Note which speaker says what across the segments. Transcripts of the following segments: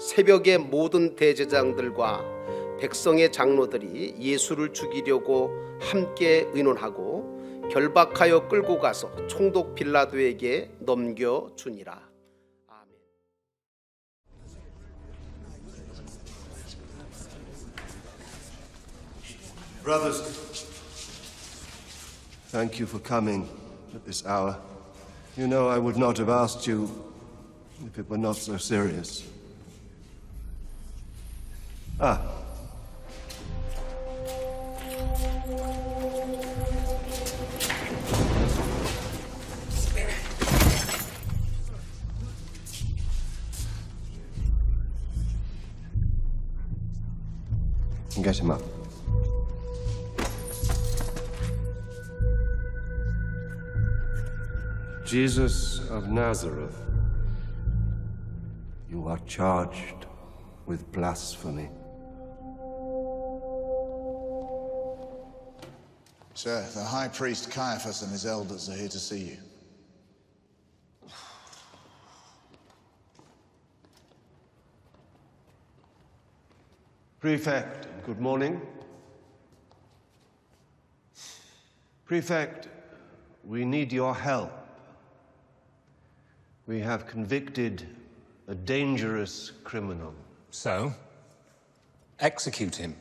Speaker 1: 새벽에 모든 대제사장들과 백성의 장로들이 예수를 죽이려고 함께 의논하고 결박하여 끌고 가서 총독 빌라도에게 넘겨주니라. 아멘.
Speaker 2: Brothers, thank you for coming at this hour. You know I would not have asked you if it were not so serious. Get him up. Jesus of Nazareth, you are charged with blasphemy.
Speaker 3: Sir, the High Priest Caiaphas and his elders are here to see you.
Speaker 2: Prefect, good morning. Prefect, we need your help. We have convicted a dangerous criminal.
Speaker 4: So, execute him.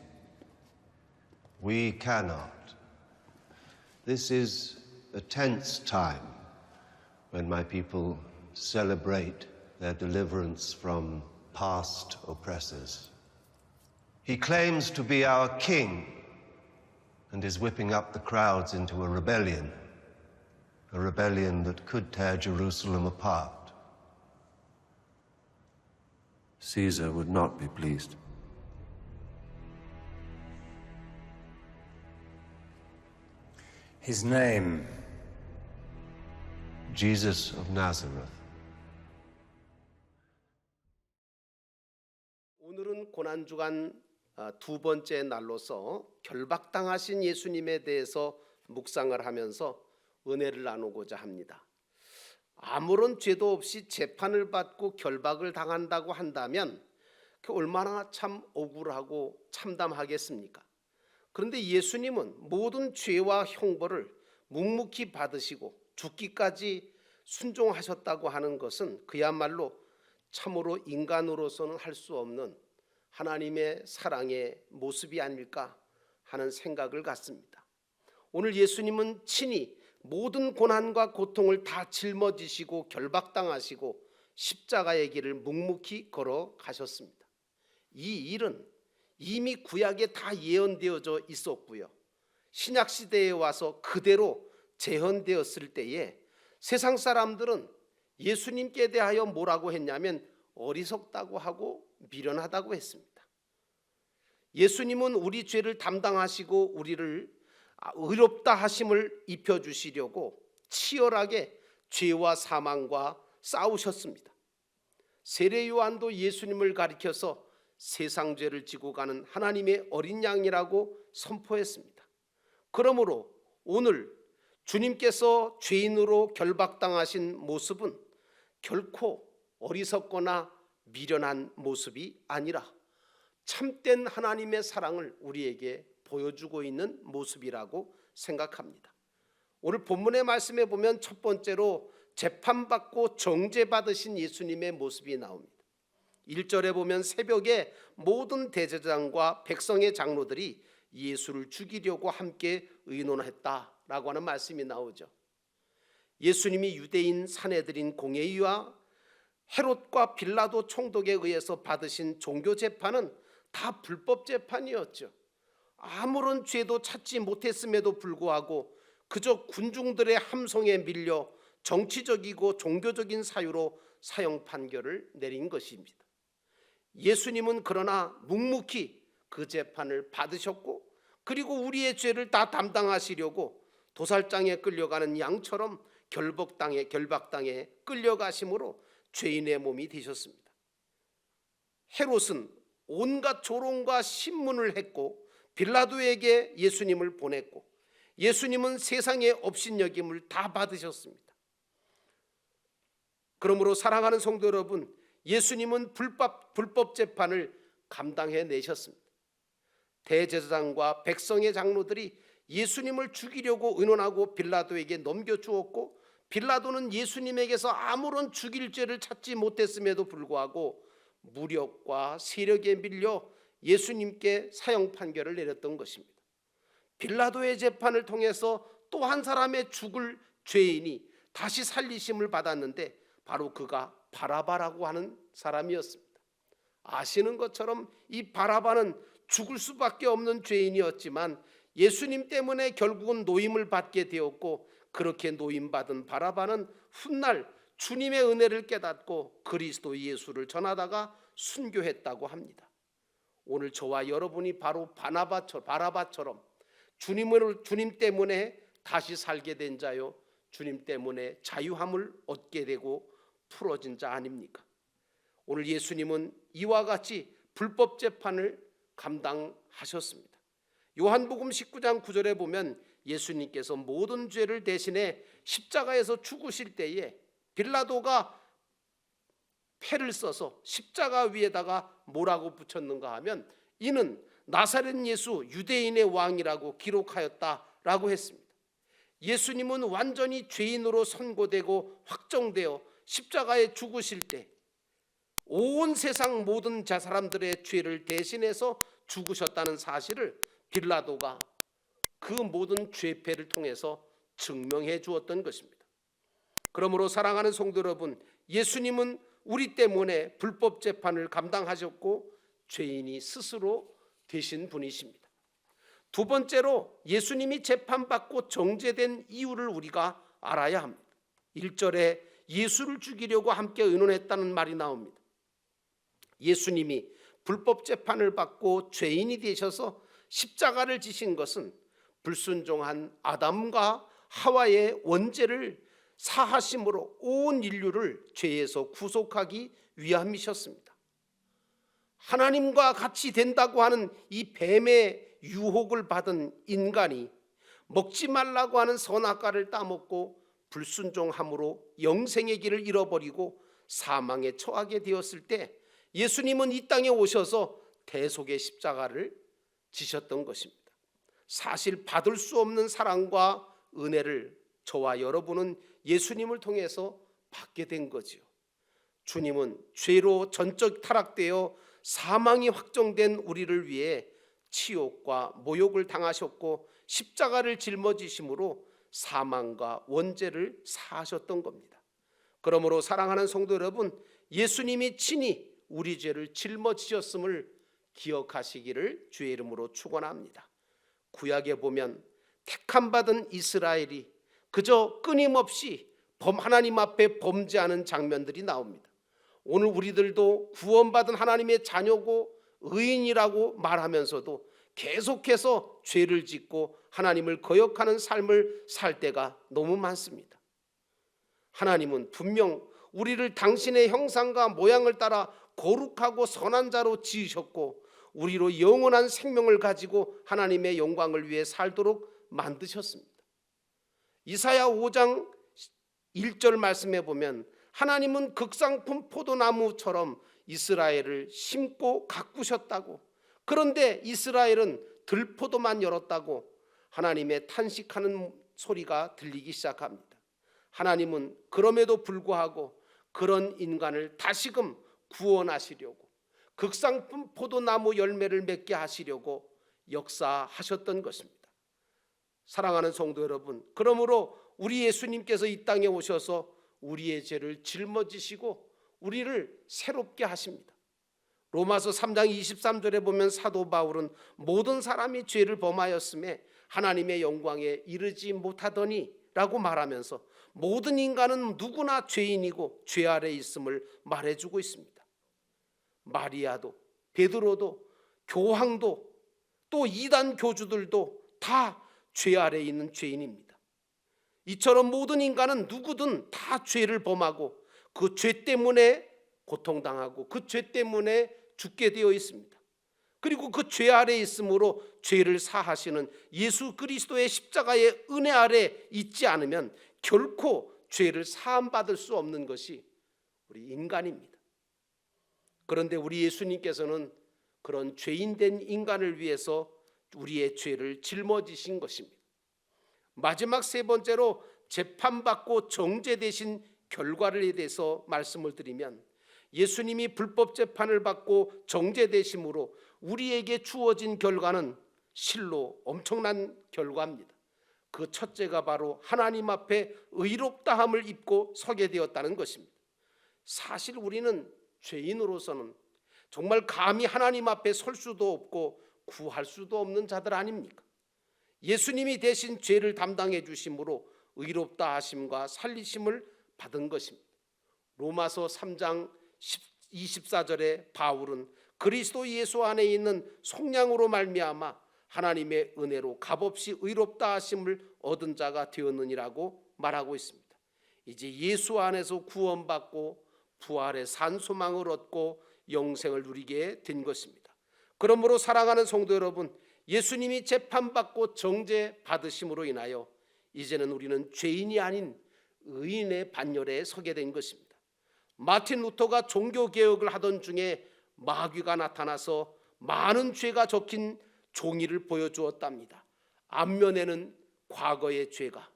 Speaker 2: We cannot. This is a tense time when my people celebrate their deliverance from past oppressors. He claims to be our king and is whipping up the crowds into a rebellion that could tear Jerusalem apart. Caesar would not be pleased.
Speaker 4: His name.
Speaker 2: Jesus of Nazareth.
Speaker 1: 오늘은 고난주간 두 번째 날로서 결박당하신 예수님에 대해서 묵상을 하면서 은혜를 나누고자 합니다. 아무런 죄도 없이 재판을 받고 결박을 당한다고 한다면 그 얼마나 참 억울하고 참담하겠습니까? 그런데 예수님은 모든 죄와 형벌을 묵묵히 받으시고 죽기까지 순종하셨다고 하는 것은 그야말로 참으로 인간으로서는 할 수 없는 하나님의 사랑의 모습이 아닐까 하는 생각을 갖습니다. 오늘 예수님은 친히 모든 고난과 고통을 다 짊어지시고 결박당하시고 십자가의 길을 묵묵히 걸어가셨습니다. 이 일은 이미 구약에 다 예언되어져 있었고요. 신약 시대에 와서 그대로 재현되었을 때에 세상 사람들은 예수님께 대하여 뭐라고 했냐면 어리석다고 하고 미련하다고 했습니다. 예수님은 우리 죄를 담당하시고 우리를 의롭다 하심을 입혀주시려고 치열하게 죄와 사망과 싸우셨습니다. 세례 요한도 예수님을 가리켜서 세상 죄를 지고 가는 하나님의 어린 양이라고 선포했습니다. 그러므로 오늘 주님께서 죄인으로 결박당하신 모습은 결코 어리석거나 미련한 모습이 아니라 참된 하나님의 사랑을 우리에게 보여주고 있는 모습이라고 생각합니다. 오늘 본문의 말씀에 보면 첫 번째로 재판받고 정죄받으신 예수님의 모습이 나옵니다. 1절에 보면 새벽에 모든 대제사장과 백성의 장로들이 예수를 죽이려고 함께 의논했다라고 하는 말씀이 나오죠. 예수님이 유대인 사내들인 공회의와 헤롯과 빌라도 총독에 의해서 받으신 종교 재판은 다 불법 재판이었죠. 아무런 죄도 찾지 못했음에도 불구하고 그저 군중들의 함성에 밀려 정치적이고 종교적인 사유로 사형 판결을 내린 것입니다. 예수님은 그러나 묵묵히 그 재판을 받으셨고 그리고 우리의 죄를 다 담당하시려고 도살장에 끌려가는 양처럼 결박당에 끌려가심으로 죄인의 몸이 되셨습니다. 헤롯은 온갖 조롱과 신문을 했고 빌라도에게 예수님을 보냈고 예수님은 세상의 업신여김을 다 받으셨습니다. 그러므로 사랑하는 성도 여러분, 예수님은 불법 재판을 감당해 내셨습니다. 대제사장과 백성의 장로들이 예수님을 죽이려고 의논하고 빌라도에게 넘겨주었고, 빌라도는 예수님에게서 아무런 죽일 죄를 찾지 못했음에도 불구하고 무력과 세력에 밀려 예수님께 사형 판결을 내렸던 것입니다. 빌라도의 재판을 통해서 또 한 사람의 죽을 죄인이 다시 살리심을 받았는데 바로 그가 바라바라고 하는 사람이었습니다. 아시는 것처럼 이 바라바는 죽을 수밖에 없는 죄인이었지만 예수님 때문에 결국은 노임을 받게 되었고, 그렇게 노임받은 바라바는 훗날 주님의 은혜를 깨닫고 그리스도 예수를 전하다가 순교했다고 합니다. 오늘 저와 여러분이 바로 바라바처럼 주님 때문에 다시 살게 된 자요, 주님 때문에 자유함을 얻게 되고 풀어진 자 아닙니까? 오늘 예수님은 이와 같이 불법 재판을 감당하셨습니다. 요한복음 19장 9절에 보면 예수님께서 모든 죄를 대신해 십자가에서 죽으실 때에 빌라도가 패를 써서 십자가 위에다가 뭐라고 붙였는가 하면 이는 나사렛 예수 유대인의 왕이라고 기록하였다라고 했습니다. 예수님은 완전히 죄인으로 선고되고 확정되어 십자가에 죽으실 때 온 세상 모든 사람들의 죄를 대신해서 죽으셨다는 사실을 빌라도가 그 모든 죄패를 통해서 증명해 주었던 것입니다. 그러므로 사랑하는 성도 여러분, 예수님은 우리 때문에 불법 재판을 감당하셨고 죄인이 스스로 되신 분이십니다. 두 번째로 예수님이 재판받고 정죄된 이유를 우리가 알아야 합니다. 1절에 예수를 죽이려고 함께 의논했다는 말이 나옵니다. 예수님이 불법 재판을 받고 죄인이 되셔서 십자가를 지신 것은 불순종한 아담과 하와의 원죄를 사하심으로 온 인류를 죄에서 구속하기 위함이셨습니다. 하나님과 같이 된다고 하는 이 뱀의 유혹을 받은 인간이 먹지 말라고 하는 선악과를 따먹고 불순종함으로 영생의 길을 잃어버리고 사망에 처하게 되었을 때 예수님은 이 땅에 오셔서 대속의 십자가를 지셨던 것입니다. 사실 받을 수 없는 사랑과 은혜를 저와 여러분은 예수님을 통해서 받게 된 거지요. 주님은 죄로 전적 타락되어 사망이 확정된 우리를 위해 치욕과 모욕을 당하셨고 십자가를 짊어지심으로 사망과 원죄를 사하셨던 겁니다. 그러므로 사랑하는 성도 여러분, 예수님이 친히 우리 죄를 짊어지셨음을 기억하시기를 주의 이름으로 축원합니다. 구약에 보면 택함받은 이스라엘이 그저 끊임없이 하나님 앞에 범죄하는 장면들이 나옵니다. 오늘 우리들도 구원받은 하나님의 자녀고 의인이라고 말하면서도 계속해서 죄를 짓고 하나님을 거역하는 삶을 살 때가 너무 많습니다. 하나님은 분명 우리를 당신의 형상과 모양을 따라 거룩하고 선한 자로 지으셨고 우리로 영원한 생명을 가지고 하나님의 영광을 위해 살도록 만드셨습니다. 이사야 5장 1절 말씀에 보면 하나님은 극상품 포도나무처럼 이스라엘을 심고 가꾸셨다고, 그런데 이스라엘은 들포도만 열었다고 하나님의 탄식하는 소리가 들리기 시작합니다. 하나님은 그럼에도 불구하고 그런 인간을 다시금 구원하시려고 극상품 포도나무 열매를 맺게 하시려고 역사하셨던 것입니다. 사랑하는 성도 여러분, 그러므로 우리 예수님께서 이 땅에 오셔서 우리의 죄를 짊어지시고 우리를 새롭게 하십니다. 로마서 3장 23절에 보면 사도 바울은 모든 사람이 죄를 범하였음에 하나님의 영광에 이르지 못하더니 라고 말하면서 모든 인간은 누구나 죄인이고 죄 아래 있음을 말해주고 있습니다. 마리아도 베드로도 교황도 또 이단 교주들도 다 죄 아래 있는 죄인입니다. 이처럼 모든 인간은 누구든 다 죄를 범하고 그 죄 때문에 고통당하고 그 죄 때문에 죽게 되어 있습니다. 그리고 그 죄 아래 있으므로 죄를 사하시는 예수 그리스도의 십자가의 은혜 아래 있지 않으면 결코 죄를 사함받을 수 없는 것이 우리 인간입니다. 그런데 우리 예수님께서는 그런 죄인된 인간을 위해서 우리의 죄를 짊어지신 것입니다. 마지막 세 번째로 재판받고 정죄되신 결과를 대해서 말씀을 드리면, 예수님이 불법 재판을 받고 정죄되심으로 우리에게 주어진 결과는 실로 엄청난 결과입니다. 그 첫째가 바로 하나님 앞에 의롭다함을 입고 서게 되었다는 것입니다. 사실 우리는 죄인으로서는 정말 감히 하나님 앞에 설 수도 없고 구할 수도 없는 자들 아닙니까? 예수님이 대신 죄를 담당해 주심으로 의롭다 하심과 살리심을 받은 것입니다. 로마서 3장 24절에 바울은 그리스도 예수 안에 있는 속량으로 말미암아 하나님의 은혜로 값없이 의롭다 하심을 얻은 자가 되었느니라고 말하고 있습니다. 이제 예수 안에서 구원받고 부활의 산 소망을 얻고 영생을 누리게 된 것입니다. 그러므로 사랑하는 성도 여러분, 예수님이 재판받고 정죄받으심으로 인하여 이제는 우리는 죄인이 아닌 의인의 반열에 서게 된 것입니다. 마틴 루터가 종교개혁을 하던 중에 마귀가 나타나서 많은 죄가 적힌 종이를 보여주었답니다. 앞면에는 과거의 죄가,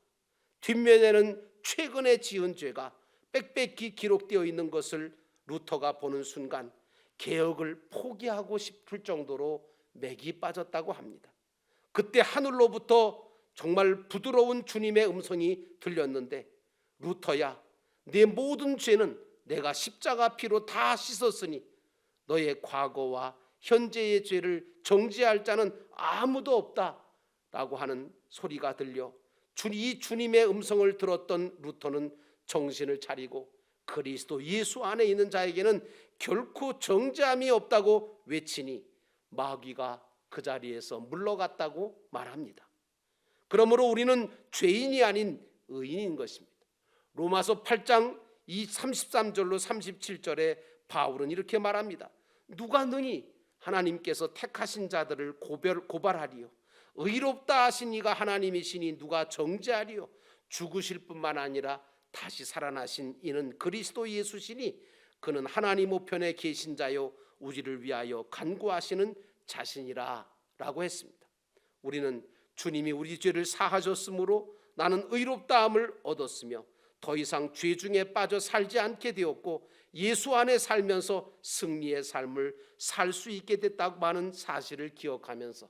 Speaker 1: 뒷면에는 최근에 지은 죄가 빽빽히 기록되어 있는 것을 루터가 보는 순간 개혁을 포기하고 싶을 정도로 맥이 빠졌다고 합니다. 그때 하늘로부터 정말 부드러운 주님의 음성이 들렸는데, 루터야, 내 모든 죄는 내가 십자가 피로 다 씻었으니 너의 과거와 현재의 죄를 정죄할 자는 아무도 없다 라고 하는 소리가 들려 이 주님의 음성을 들었던 루터는 정신을 차리고 그리스도 예수 안에 있는 자에게는 결코 정죄함이 없다고 외치니 마귀가 그 자리에서 물러갔다고 말합니다. 그러므로 우리는 죄인이 아닌 의인인 것입니다. 로마서 8장 33절로 37절에 바울은 이렇게 말합니다. 누가 능히 하나님께서 택하신 자들을 고발하리요? 의롭다 하신 이가 하나님이시니 누가 정죄하리요? 죽으실 뿐만 아니라 다시 살아나신 이는 그리스도 예수시니 그는 하나님 우편에 계신 자요 우리를 위하여 간구하시는 자신이라 라고 했습니다. 우리는 주님이 우리 죄를 사하셨으므로 나는 의롭다함을 얻었으며 더 이상 죄 중에 빠져 살지 않게 되었고 예수 안에 살면서 승리의 삶을 살 수 있게 됐다고 하는 사실을 기억하면서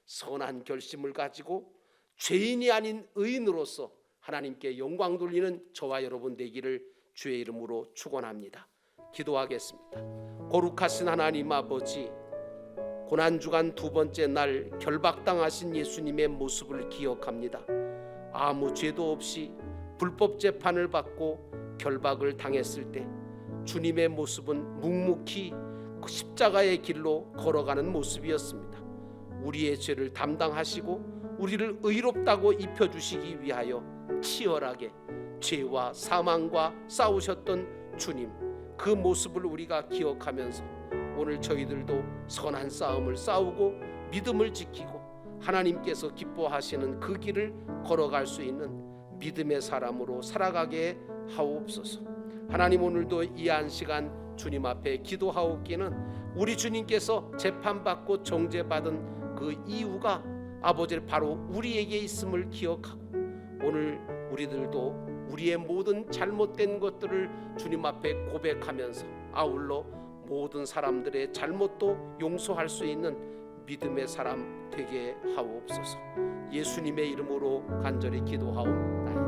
Speaker 1: 선한 결심을 가지고 죄인이 아닌 의인으로서 하나님께 영광 돌리는 저와 여러분 되기를 주의 이름으로 축원합니다. 기도하겠습니다. 거룩하신 하나님 아버지, 고난주간 두 번째 날 결박당하신 예수님의 모습을 기억합니다. 아무 죄도 없이 불법 재판을 받고 결박을 당했을 때 주님의 모습은 묵묵히 십자가의 길로 걸어가는 모습이었습니다. 우리의 죄를 담당하시고 우리를 의롭다고 입혀주시기 위하여 치열하게 죄와 사망과 싸우셨던 주님, 그 모습을 우리가 기억하면서 오늘 저희들도 선한 싸움을 싸우고 믿음을 지키고 하나님께서 기뻐하시는 그 길을 걸어갈 수 있는 믿음의 사람으로 살아가게 하옵소서. 하나님, 오늘도 이 한 시간 주님 앞에 기도하옵기는 우리 주님께서 재판받고 정죄받은 그 이유가 아버지 바로 우리에게 있음을 기억하고 오늘 우리들도 우리의 모든 잘못된 것들을 주님 앞에 고백하면서 아울러 모든 사람들의 잘못도 용서할 수 있는 믿음의 사람 되게 하옵소서. 예수님의 이름으로 간절히 기도하옵나이다.